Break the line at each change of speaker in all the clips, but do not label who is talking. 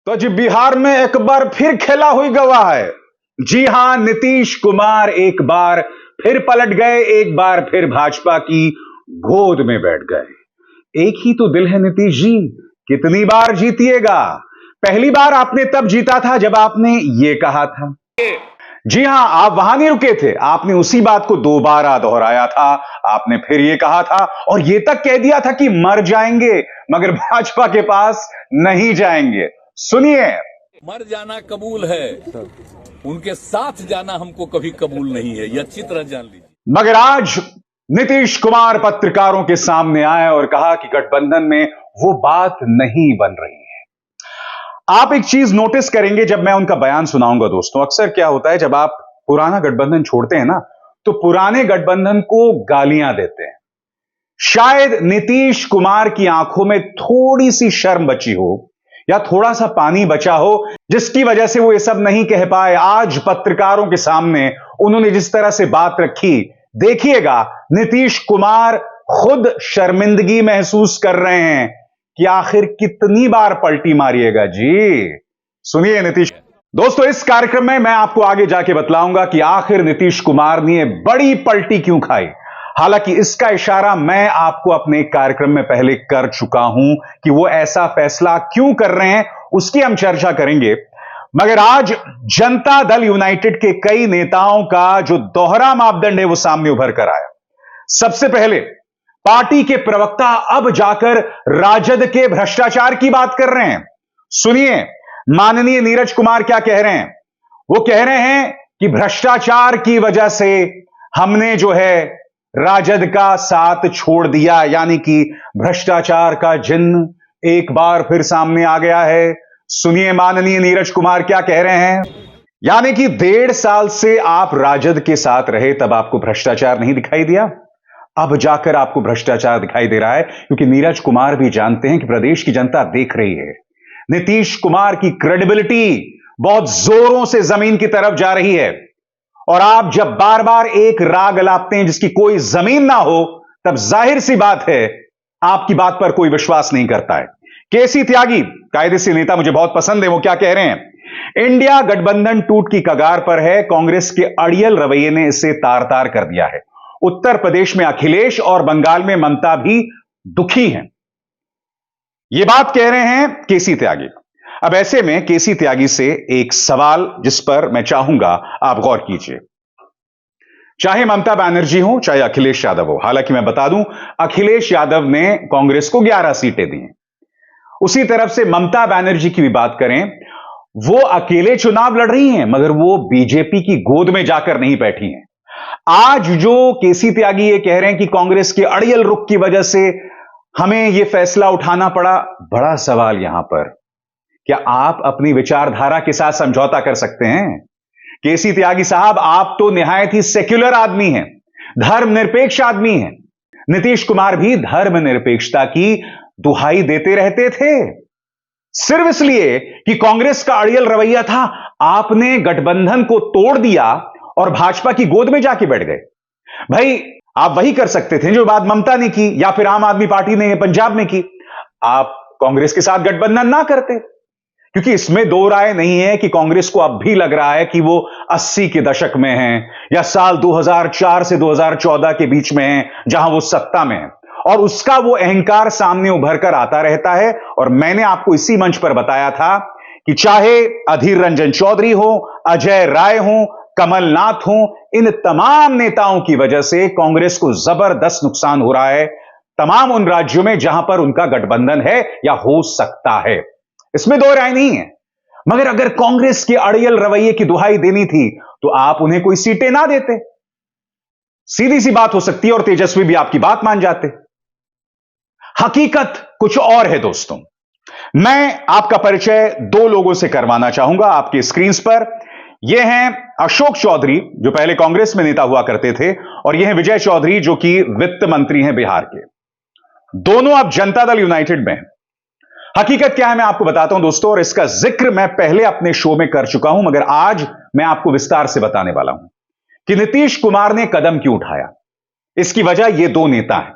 तो जी बिहार में एक बार फिर खेला हुई गवाह है। जी हां, नीतीश कुमार एक बार फिर पलट गए, एक बार फिर भाजपा की गोद में बैठ गए। एक ही तो दिल है नीतीश जी, कितनी बार जीतिएगा। पहली बार आपने तब जीता था जब आपने यह कहा था। जी हां, आप वहां नहीं रुके थे, आपने उसी बात को दोबारा दोहराया था। आपने फिर यह कहा था और यह तक कह दिया था कि मर जाएंगे मगर भाजपा के पास नहीं जाएंगे। सुनिए,
मर जाना कबूल है, उनके साथ जाना हमको कभी कबूल नहीं है, यह अच्छी तरह जान लीजिए।
मगर आज नीतीश कुमार पत्रकारों के सामने आए और कहा कि गठबंधन में वो बात नहीं बन रही है। आप एक चीज नोटिस करेंगे जब मैं उनका बयान सुनाऊंगा दोस्तों, अक्सर क्या होता है जब आप पुराना गठबंधन छोड़ते हैं ना, तो पुराने गठबंधन को गालियां देते हैं। शायद नीतीश कुमार की आंखों में थोड़ी सी शर्म बची हो या थोड़ा सा पानी बचा हो, जिसकी वजह से वो ये सब नहीं कह पाए। आज पत्रकारों के सामने उन्होंने जिस तरह से बात रखी, देखिएगा नीतीश कुमार खुद शर्मिंदगी महसूस कर रहे हैं कि आखिर कितनी बार पलटी मारिएगा जी। सुनिए नीतीश दोस्तों, इस कार्यक्रम में मैं आपको आगे जाके बतलाऊंगा कि आखिर नीतीश कुमार ने बड़ी पलटी क्यों खाई। हालांकि इसका इशारा मैं आपको अपने कार्यक्रम में पहले कर चुका हूं कि वो ऐसा फैसला क्यों कर रहे हैं, उसकी हम चर्चा करेंगे। मगर आज जनता दल यूनाइटेड के कई नेताओं का जो दोहरा मापदंड है वो सामने उभर कर आया। सबसे पहले पार्टी के प्रवक्ता अब जाकर राजद के भ्रष्टाचार की बात कर रहे हैं। सुनिए, माननीय नीरज कुमार क्या कह रहे हैं। वो कह रहे हैं कि भ्रष्टाचार की वजह से हमने जो है राजद का साथ छोड़ दिया, यानी कि भ्रष्टाचार का जिन्न एक बार फिर सामने आ गया है। सुनिए माननीय नीरज कुमार क्या कह रहे हैं। यानी कि 1.5 साल से आप राजद के साथ रहे, तब आपको भ्रष्टाचार नहीं दिखाई दिया, अब जाकर आपको भ्रष्टाचार दिखाई दे रहा है। क्योंकि नीरज कुमार भी जानते हैं कि प्रदेश की जनता देख रही है, नीतीश कुमार की क्रेडिबिलिटी बहुत जोरों से जमीन की तरफ जा रही है। और आप जब बार बार एक राग लापते हैं जिसकी कोई जमीन ना हो, तब जाहिर सी बात है आपकी बात पर कोई विश्वास नहीं करता है। केसी त्यागी कायदेसी नेता मुझे बहुत पसंद है, वो क्या कह रहे हैं। इंडिया गठबंधन टूट की कगार पर है, कांग्रेस के अड़ियल रवैये ने इसे तार तार कर दिया है। उत्तर प्रदेश में अखिलेश और बंगाल में ममता भी दुखी हैं, यह बात कह रहे हैं केसी त्यागी। अब ऐसे में केसी त्यागी से एक सवाल जिस पर मैं चाहूंगा आप गौर कीजिए। चाहे ममता बनर्जी हो चाहे अखिलेश यादव हो, हालांकि मैं बता दूं अखिलेश यादव ने कांग्रेस को 11 सीटें दी हैं। उसी तरफ से ममता बनर्जी की भी बात करें, वो अकेले चुनाव लड़ रही हैं, मगर वो बीजेपी की गोद में जाकर नहीं बैठी हैं। आज जो केसी त्यागी ये कह रहे हैं कि कांग्रेस के अड़ियल रुख की वजह से हमें यह फैसला उठाना पड़ा, बड़ा सवाल यहां पर, क्या आप अपनी विचारधारा के साथ समझौता कर सकते हैं। केसी त्यागी साहब, आप तो निहायत ही सेक्युलर आदमी हैं, धर्मनिरपेक्ष आदमी हैं। नीतीश कुमार भी धर्मनिरपेक्षता की दुहाई देते रहते थे। सिर्फ इसलिए कि कांग्रेस का अड़ियल रवैया था, आपने गठबंधन को तोड़ दिया और भाजपा की गोद में जाके बैठ गए। भाई, आप वही कर सकते थे जो बात ममता ने की या फिर आम आदमी पार्टी ने पंजाब में की। आप कांग्रेस के साथ गठबंधन ना करते, क्योंकि इसमें दो राय नहीं है कि कांग्रेस को अब भी लग रहा है कि वो 80 के दशक में है या साल 2004 से 2014 के बीच में है, जहां वो सत्ता में है, और उसका वो अहंकार सामने उभर कर आता रहता है। और मैंने आपको इसी मंच पर बताया था कि चाहे अधीर रंजन चौधरी हो, अजय राय हो, कमलनाथ हो, इन तमाम नेताओं की वजह से कांग्रेस को जबरदस्त नुकसान हो रहा है, तमाम उन राज्यों में जहां पर उनका गठबंधन है या हो सकता है, इसमें दो राय नहीं है। मगर अगर कांग्रेस के अड़ियल रवैये की दुहाई देनी थी तो आप उन्हें कोई सीटें ना देते, सीधी सी बात हो सकती है, और तेजस्वी भी आपकी बात मान जाते। हकीकत कुछ और है दोस्तों। मैं आपका परिचय दो लोगों से करवाना चाहूंगा आपकी स्क्रीन पर। यह हैं अशोक चौधरी, जो पहले कांग्रेस में नेता हुआ करते थे, और यह हैं विजय चौधरी, जो कि वित्त मंत्री हैं बिहार के। दोनों अब जनता दल यूनाइटेड में हैं। हकीकत क्या है मैं आपको बताता हूं दोस्तों, और इसका जिक्र मैं पहले अपने शो में कर चुका हूं, मगर आज मैं आपको विस्तार से बताने वाला हूं कि नीतीश कुमार ने कदम क्यों उठाया। इसकी वजह ये दो नेता हैं,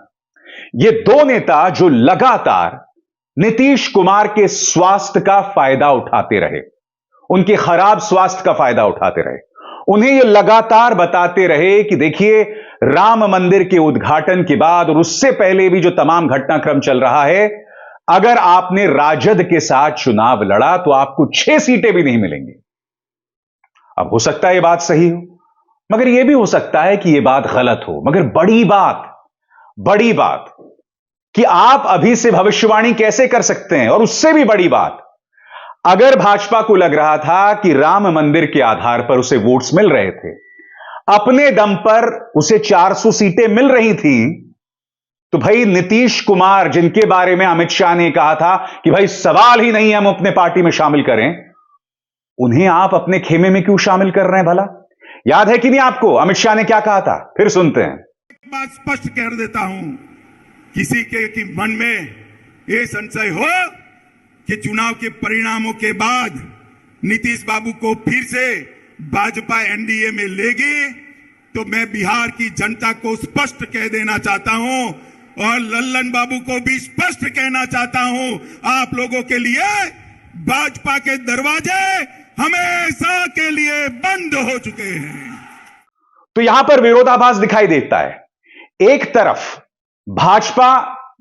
ये दो नेता जो लगातार नीतीश कुमार के स्वास्थ्य का फायदा उठाते रहे, उनके खराब स्वास्थ्य का फायदा उठाते रहे, उन्हें यह लगातार बताते रहे कि देखिए राम मंदिर के उद्घाटन के बाद और उससे पहले भी जो तमाम घटनाक्रम चल रहा है, अगर आपने राजद के साथ चुनाव लड़ा तो आपको 6 सीटें भी नहीं मिलेंगी। अब हो सकता है यह बात सही हो, मगर यह भी हो सकता है कि यह बात गलत हो। मगर बड़ी बात कि आप अभी से भविष्यवाणी कैसे कर सकते हैं। और उससे भी बड़ी बात, अगर भाजपा को लग रहा था कि राम मंदिर के आधार पर उसे वोट्स मिल रहे थे, अपने दम पर उसे 400 सीटें मिल रही थी, तो भाई नीतीश कुमार, जिनके बारे में अमित शाह ने कहा था कि भाई सवाल ही नहीं हम अपने पार्टी में शामिल करें, उन्हें आप अपने खेमे में क्यों शामिल कर रहे हैं भला? याद है कि नहीं आपको अमित शाह ने क्या कहा था? फिर सुनते हैं।
एक बात स्पष्ट कर देता हूं, किसी के मन में यह संशय हो कि चुनाव के परिणामों के बाद नीतीश बाबू को फिर से भाजपा एनडीए में लेगी, तो मैं बिहार की जनता को स्पष्ट कह देना चाहता हूं और लल्लन बाबू को भी स्पष्ट कहना चाहता हूं, आप लोगों के लिए भाजपा के दरवाजे हमेशा के लिए बंद हो चुके हैं।
तो यहां पर विरोधाभास दिखाई देता है। एक तरफ भाजपा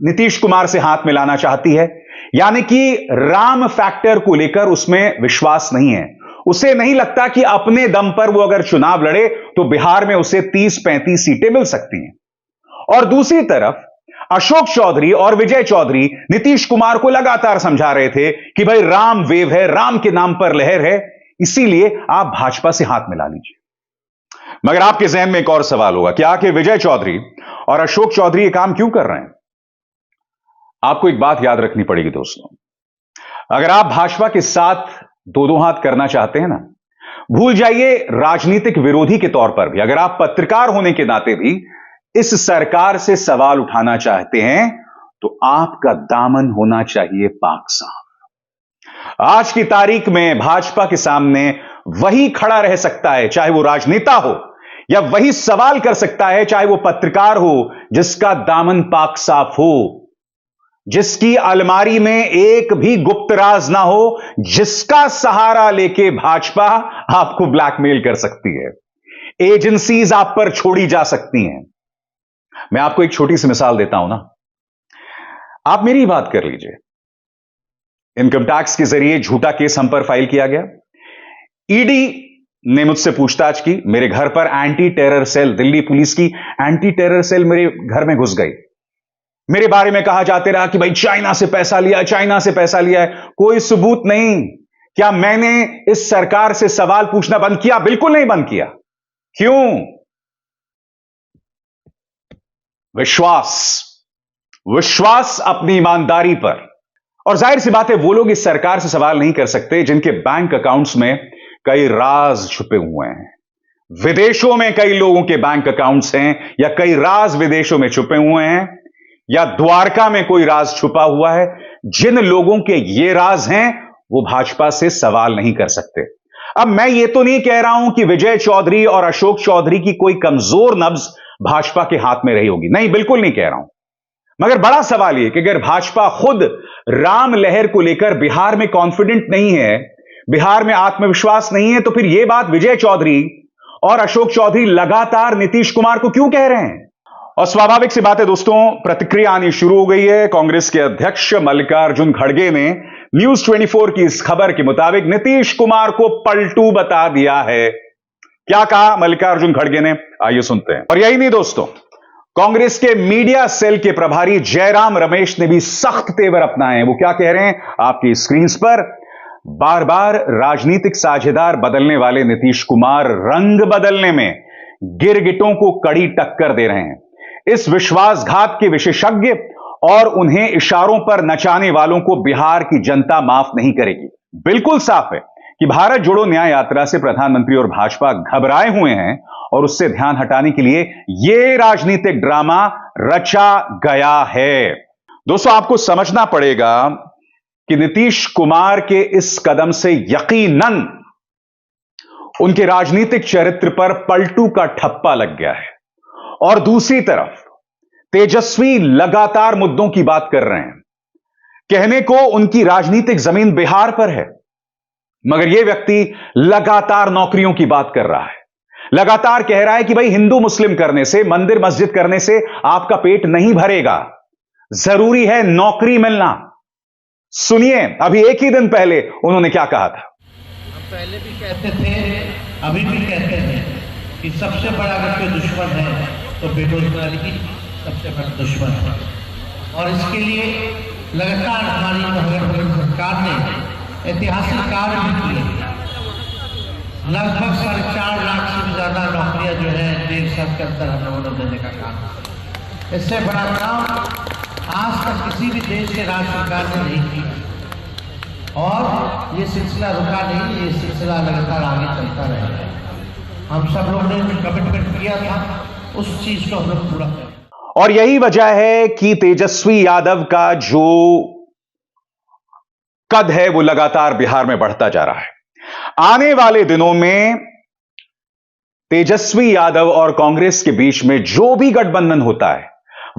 नीतीश कुमार से हाथ मिलाना चाहती है, यानी कि राम फैक्टर को लेकर उसमें विश्वास नहीं है, उसे नहीं लगता कि अपने दम पर वो अगर चुनाव लड़े तो बिहार में उसे 30-35 सीटें मिल सकती हैं। और दूसरी तरफ अशोक चौधरी और विजय चौधरी नीतीश कुमार को लगातार समझा रहे थे कि भाई राम वेव है, राम के नाम पर लहर है, इसीलिए आप भाजपा से हाथ मिला लीजिए। मगर आपके जहन में एक और सवाल होगा कि आखिर विजय चौधरी और अशोक चौधरी ये काम क्यों कर रहे हैं? आपको एक बात याद रखनी पड़ेगी दोस्तों, अगर आप भाजपा के साथ दो हाथ करना चाहते हैं ना, भूल जाइए राजनीतिक विरोधी के तौर पर भी, अगर आप पत्रकार होने के नाते भी इस सरकार से सवाल उठाना चाहते हैं, तो आपका दामन होना चाहिए पाक साफ। आज की तारीख में भाजपा के सामने वही खड़ा रह सकता है, चाहे वो राजनेता हो, या वही सवाल कर सकता है, चाहे वो पत्रकार हो, जिसका दामन पाक साफ हो, जिसकी अलमारी में एक भी गुप्त राज ना हो, जिसका सहारा लेके भाजपा आपको ब्लैकमेल कर सकती है, एजेंसीज आप पर छोड़ी जा सकती हैं। मैं आपको एक छोटी सी मिसाल देता हूं ना, आप मेरी बात कर लीजिए। इनकम टैक्स के जरिए झूठा केस हम पर फाइल किया गया, ईडी ने मुझसे पूछताछ की, मेरे घर पर anti terror cell, Delhi police की एंटी टेरर सेल मेरे घर में घुस गई, मेरे बारे में कहा जाते रहा कि भाई चाइना से पैसा लिया, चाइना से पैसा लिया है, कोई सबूत नहीं। क्या मैंने इस सरकार से सवाल पूछना बंद किया? बिल्कुल नहीं बंद किया। क्यों? विश्वास अपनी ईमानदारी पर। और जाहिर सी बात है, वो लोग इस सरकार से सवाल नहीं कर सकते जिनके बैंक अकाउंट्स में कई राज छुपे हुए हैं। विदेशों में कई लोगों के बैंक अकाउंट्स हैं, या कई राज विदेशों में छुपे हुए हैं, या द्वारका में कोई राज छुपा हुआ है। जिन लोगों के ये राज हैं, वो भाजपा से सवाल नहीं कर सकते। अब मैं ये तो नहीं कह रहा हूं कि विजय चौधरी और अशोक चौधरी की कोई कमजोर नब्ज भाजपा के हाथ में रही होगी, नहीं, बिल्कुल नहीं कह रहा हूं। मगर बड़ा सवाल यह कि अगर भाजपा खुद राम लहर को लेकर बिहार में कॉन्फिडेंट नहीं है, बिहार में आत्मविश्वास नहीं है, तो फिर यह बात विजय चौधरी और अशोक चौधरी लगातार नीतीश कुमार को क्यों कह रहे हैं? और स्वाभाविक सी बात है दोस्तों, प्रतिक्रिया आनी शुरू हो गई है। कांग्रेस के अध्यक्ष मल्लिकार्जुन खड़गे ने न्यूज 24 की इस खबर के मुताबिक नीतीश कुमार को पलटू बता दिया है। क्या कहा मल्लिकार्जुन खड़गे ने, आइए सुनते हैं। और यही नहीं दोस्तों, कांग्रेस के मीडिया सेल के प्रभारी जयराम रमेश ने भी सख्त तेवर अपनाए हैं। वो क्या कह रहे हैं आपकी स्क्रीन पर? बार बार राजनीतिक साझेदार बदलने वाले नीतीश कुमार रंग बदलने में गिरगिटों को कड़ी टक्कर दे रहे हैं। इस विश्वासघात के विशेषज्ञ और उन्हें इशारों पर नचाने वालों को बिहार की जनता माफ नहीं करेगी। बिल्कुल साफ है कि भारत जोड़ो न्याय यात्रा से प्रधानमंत्री और भाजपा घबराए हुए हैं और उससे ध्यान हटाने के लिए यह राजनीतिक ड्रामा रचा गया है। दोस्तों, आपको समझना पड़ेगा कि नीतीश कुमार के इस कदम से यकीनन उनके राजनीतिक चरित्र पर पलटू का ठप्पा लग गया है। और दूसरी तरफ तेजस्वी लगातार मुद्दों की बात कर रहे हैं। कहने को उनकी राजनीतिक जमीन बिहार पर है, मगर यह व्यक्ति लगातार नौकरियों की बात कर रहा है, लगातार कह रहा है कि भाई हिंदू मुस्लिम करने से, मंदिर मस्जिद करने से आपका पेट नहीं भरेगा, जरूरी है नौकरी मिलना। सुनिए अभी एक ही दिन पहले उन्होंने क्या कहा था।
हम पहले भी कहते थे, अभी भी कहते हैं कि सबसे बड़ा अगर कोई दुश्मन है तो बेरोजगारी ही सबसे बड़ा दुश्मन है। और इसके लिए लगातार हमारी सरकार ने ऐतिहासिक कार्य भी किए। लगभग 4.5 लाख से भी ज्यादा नौकरियां जो है 1.5 साल के अंदर हम लोगों ने देने का काम। इससे बड़ा काम आज तक किसी भी देश के राज्य सरकार ने नहीं किया। और ये सिलसिला रुका नहीं, ये सिलसिला लगातार आगे चलता रहेगा। हम सब लोग ने जो कमिटमेंट किया था उस चीज को हम लोग पूरा करें।
और यही वजह है कि तेजस्वी यादव का जो कद है वो लगातार बिहार में बढ़ता जा रहा है। आने वाले दिनों में तेजस्वी यादव और कांग्रेस के बीच में जो भी गठबंधन होता है,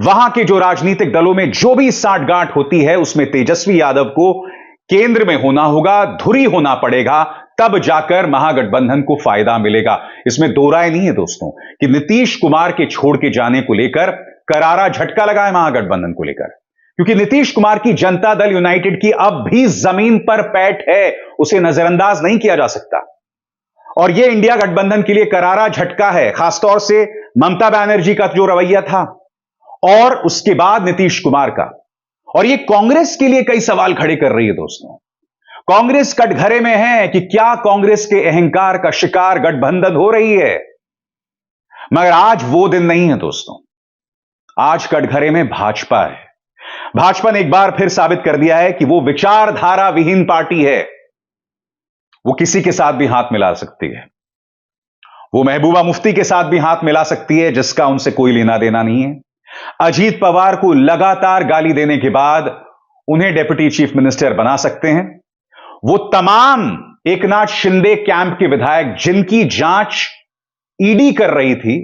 वहां के जो राजनीतिक दलों में जो भी साठगांठ होती है, उसमें तेजस्वी यादव को केंद्र में होना होगा, धुरी होना पड़ेगा, तब जाकर महागठबंधन को फायदा मिलेगा। इसमें दो राय नहीं है दोस्तों कि नीतीश कुमार के छोड़ के जाने को लेकर करारा झटका लगा है महागठबंधन को लेकर, क्योंकि नीतीश कुमार की जनता दल यूनाइटेड की अब भी जमीन पर पैठ है, उसे नजरअंदाज नहीं किया जा सकता। और यह इंडिया गठबंधन के लिए करारा झटका है, खासतौर से ममता बनर्जी का जो रवैया था और उसके बाद नीतीश कुमार का। और यह कांग्रेस के लिए कई सवाल खड़े कर रही है दोस्तों। कांग्रेस कटघरे में है कि क्या कांग्रेस के अहंकार का शिकार गठबंधन हो रही है, मगर आज वो दिन नहीं है दोस्तों। आज कटघरे में भाजपा है। भाजपा ने एक बार फिर साबित कर दिया है कि वो विचारधारा विहीन पार्टी है। वो किसी के साथ भी हाथ मिला सकती है, वो महबूबा मुफ्ती के साथ भी हाथ मिला सकती है जिसका उनसे कोई लेना देना नहीं है। अजीत पवार को लगातार गाली देने के बाद उन्हें डिप्टी चीफ मिनिस्टर बना सकते हैं। वो तमाम एकनाथ शिंदे कैंप के विधायक जिनकी जांच ईडी कर रही थी,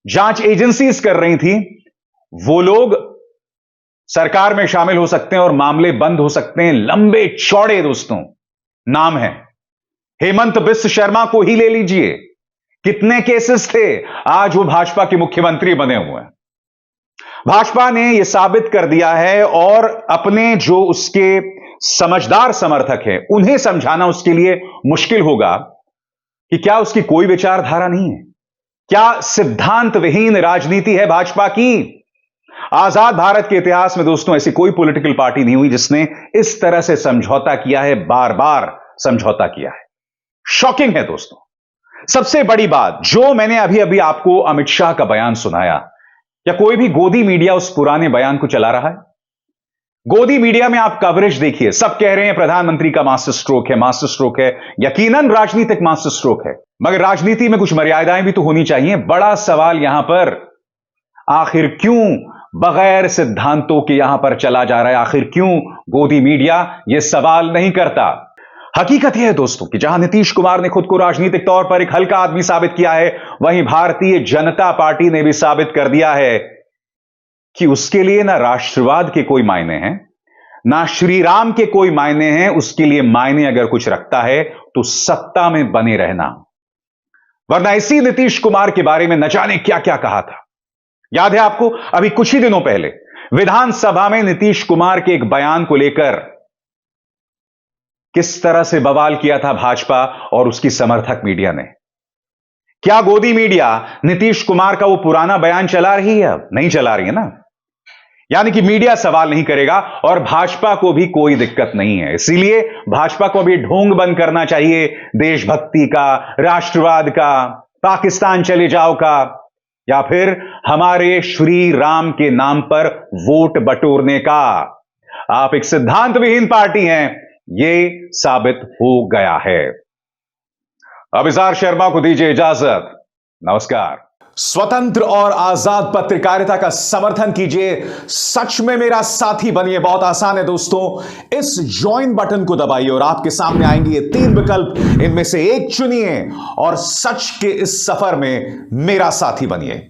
जांच एजेंसीज कर रही थी, वो लोग सरकार में शामिल हो सकते हैं और मामले बंद हो सकते हैं। लंबे चौड़े दोस्तों नाम है। हेमंत बिस्व शर्मा को ही ले लीजिए, कितने केसेस थे, आज वो भाजपा के मुख्यमंत्री बने हुए हैं। भाजपा ने यह साबित कर दिया है और अपने जो उसके समझदार समर्थक हैं उन्हें समझाना उसके लिए मुश्किल होगा कि क्या उसकी कोई विचारधारा नहीं है, क्या सिद्धांत विहीन राजनीति है भाजपा की। आजाद भारत के इतिहास में दोस्तों ऐसी कोई पॉलिटिकल पार्टी नहीं हुई जिसने इस तरह से समझौता किया है, बार बार समझौता किया है। शॉकिंग है दोस्तों। सबसे बड़ी बात जो मैंने अभी अभी आपको अमित शाह का बयान सुनाया, क्या कोई भी गोदी मीडिया उस पुराने बयान को चला रहा है? गोदी मीडिया में आप कवरेज देखिए, सब कह रहे हैं प्रधानमंत्री का मास्टर स्ट्रोक है, मास्टर स्ट्रोक है। यकीनन राजनीतिक मास्टर स्ट्रोक है, मगर राजनीति में कुछ मर्यादाएं भी तो होनी चाहिए। बड़ा सवाल यहां पर आखिर क्यों बगैर सिद्धांतों के यहां पर चला जा रहा है, आखिर क्यों गोदी मीडिया यह सवाल नहीं करता। हकीकत यह है दोस्तों कि जहां नीतीश कुमार ने खुद को राजनीतिक तौर पर एक हल्का आदमी साबित किया है, वहीं भारतीय जनता पार्टी ने भी साबित कर दिया है कि उसके लिए ना राष्ट्रवाद के कोई मायने हैं, ना श्री राम के कोई मायने हैं। उसके लिए मायने अगर कुछ रखता है तो सत्ता में बने रहना। वरना इसी नीतीश कुमार के बारे में न जाने क्या क्या कहा था। याद है आपको, अभी कुछ ही दिनों पहले विधानसभा में नीतीश कुमार के एक बयान को लेकर किस तरह से बवाल किया था भाजपा और उसकी समर्थक मीडिया ने। क्या गोदी मीडिया नीतीश कुमार का वो पुराना बयान चला रही है? अब नहीं चला रही है ना। यानी कि मीडिया सवाल नहीं करेगा और भाजपा को भी कोई दिक्कत नहीं है। इसीलिए भाजपा को भी ढोंग बंद करना चाहिए देशभक्ति का, राष्ट्रवाद का, पाकिस्तान चले जाओ का, या फिर हमारे श्री राम के नाम पर वोट बटोरने का। आप एक सिद्धांत विहीन पार्टी हैं, यह साबित हो गया है। अभिसार शर्मा को दीजिए इजाजत। नमस्कार। स्वतंत्र और आजाद पत्रकारिता का समर्थन कीजिए, सच में मेरा साथी बनिए। बहुत आसान है दोस्तों, इस ज्वाइन बटन को दबाइए और आपके सामने आएंगे ये 3 विकल्प, इनमें से एक चुनिए और सच के इस सफर में मेरा साथी बनिए।